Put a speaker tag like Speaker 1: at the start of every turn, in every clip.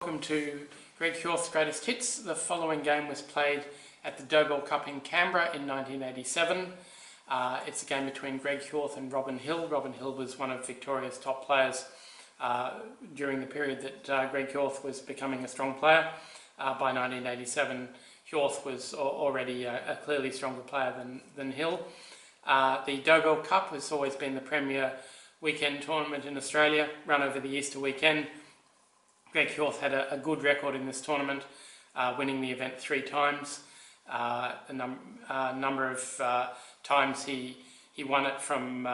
Speaker 1: Welcome to Greg Hjorth's Greatest Hits. The following game was played at the Doeberl Cup in Canberra in 1987. It's a game between Greg Hjorth and Robin Hill. Robin Hill was one of Victoria's top players during the period that Greg Hjorth was becoming a strong player. By 1987, Hjorth was already a clearly stronger player than Hill. The Doeberl Cup has always been the premier weekend tournament in Australia, run over the Easter weekend. Greg Hjorth had a good record in this tournament, winning the event 3 times. A number of times he won it from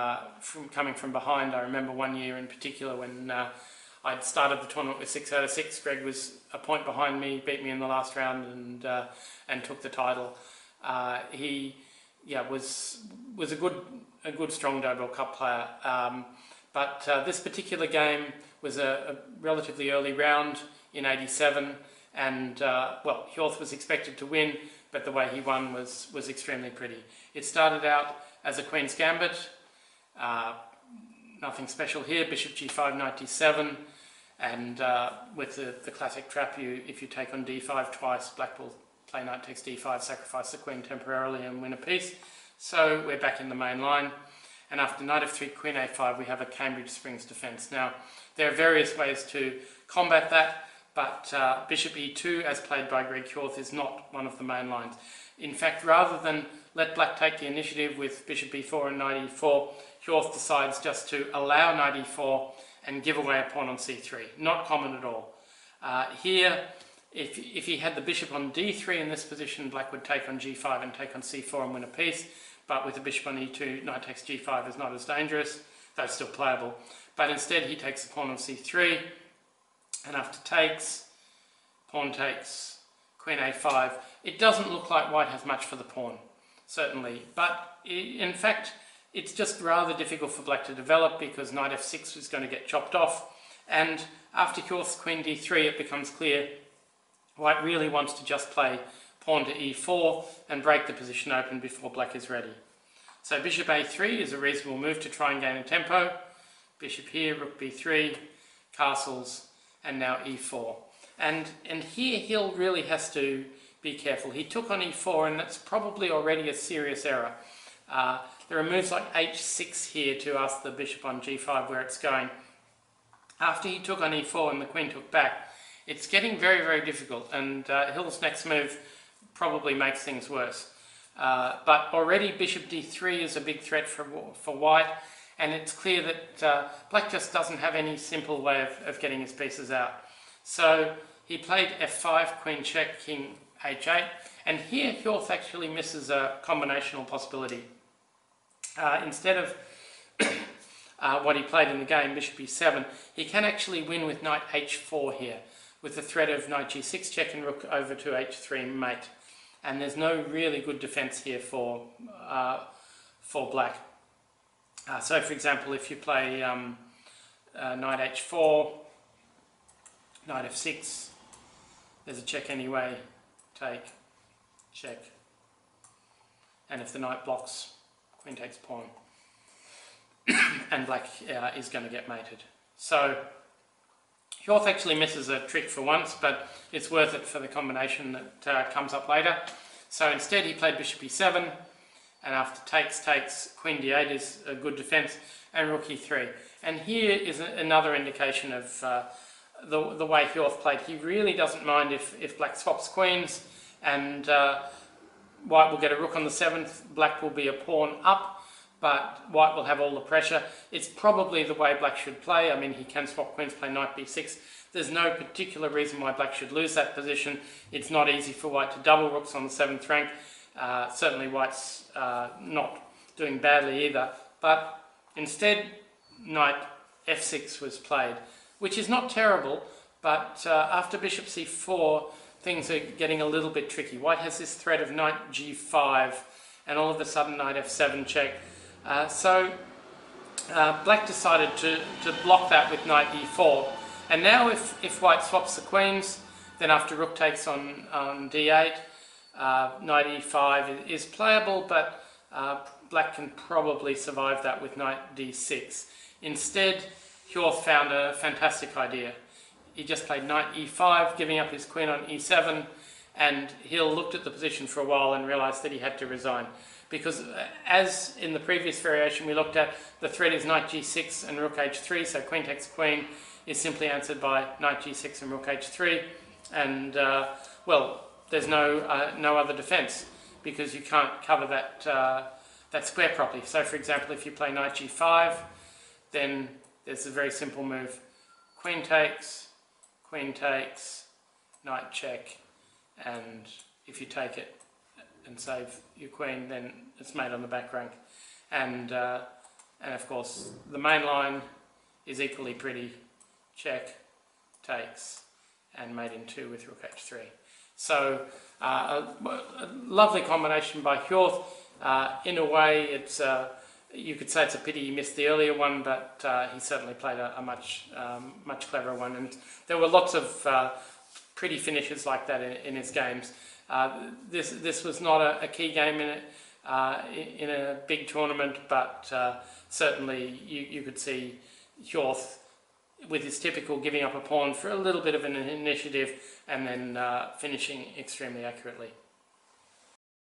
Speaker 1: coming from behind. I remember one year in particular when I'd started the tournament with 6 out of 6. Greg was a point behind me, beat me in the last round, and took the title. He was a good strong Doeberl Cup player. But this particular game was a relatively early round in 87, and Hjorth was expected to win, but the way he won was extremely pretty. It started out as a Queen's Gambit, nothing special here, Bishop G5 97, and with the classic trap, if you take on D5 twice, Black will play knight takes D5, sacrifice the Queen temporarily and win a piece. So we're back in the main line. And after knight f3, queen a5, we have a Cambridge Springs defence. Now, there are various ways to combat that, but bishop e2, as played by Greg Hjorth, is not one of the main lines. In fact, rather than let Black take the initiative with bishop e4 and knight e4, Hjorth decides just to allow knight e4 and give away a pawn on c3. Not common at all. Here, if he had the bishop on d3 in this position, Black would take on g5 and take on c4 and win a piece. But with the bishop on e2, knight takes g5 is not as dangerous, though still playable. But instead he takes the pawn on c3, and after takes, pawn takes, queen a5. It doesn't look like white has much for the pawn, certainly. But in fact, it's just rather difficult for Black to develop because knight f6 is going to get chopped off. And after Hjorth's queen d3, it becomes clear white really wants to just play pawn to e4 and break the position open before Black is ready. So bishop a3 is a reasonable move to try and gain a tempo. Bishop here, rook b3, castles, and now e4. And here Hill really has to be careful. He took on e4, and that's probably already a serious error. There are moves like h6 here to ask the bishop on g5 where it's going. After he took on e4 and the queen took back, it's getting very, very difficult, and Hill's next move probably makes things worse. But already bishop d3 is a big threat for white, and it's clear that Black just doesn't have any simple way of getting his pieces out. So he played f5, queen check, king h8, and here Hjorth actually misses a combinational possibility. Instead of what he played in the game, bishop e7, he can actually win with knight h4 here, with the threat of knight g6 check and rook over to h3 mate. And there's no really good defence here for Black. So for example, if you play knight h4, knight f6, there's a check anyway, take, check, and if the knight blocks, queen takes pawn, and Black is going to get mated. So Hjorth actually misses a trick for once, but it's worth it for the combination that comes up later. So instead he played bishop e7, and after takes, queen d8 is a good defence, and rook e3. And here is another indication of the way Hjorth played. He really doesn't mind if Black swaps queens, and white will get a rook on the 7th, Black will be a pawn up, but white will have all the pressure. It's probably the way Black should play. I mean, he can swap queens, play knight b6. There's no particular reason why Black should lose that position. It's not easy for white to double rooks on the 7th rank. Certainly white's not doing badly either. But instead, knight f6 was played, which is not terrible, but after bishop c4, things are getting a little bit tricky. White has this threat of knight g5, and all of a sudden knight f7 check. So Black decided to block that with knight e4, and now if white swaps the queens, then after rook takes on d8, knight e5 is playable, but Black can probably survive that with knight d6. Instead, Hjorth found a fantastic idea. he just played knight e5, giving up his queen on e7, and Hill looked at the position for a while and realised that he had to resign. Because as in the previous variation we looked at, the threat is knight g6 and rook h3, so queen takes queen is simply answered by knight g6 and rook h3, and well, there's no other defence, because you can't cover that square properly. So for example, if you play knight g5, then there's a very simple move. Queen takes, knight check, and if you take it and save your queen, then it's made on the back rank. And of course, the main line is equally pretty. Check, takes, and mate in 2 with rook h3. So a lovely combination by Hjorth. In a way, it's you could say it's a pity he missed the earlier one, but he certainly played a much cleverer one. And there were lots of pretty finishes like that in his games. This was not a key game in a big tournament, but certainly you could see Hjorth with his typical giving up a pawn for a little bit of an initiative and then finishing extremely accurately.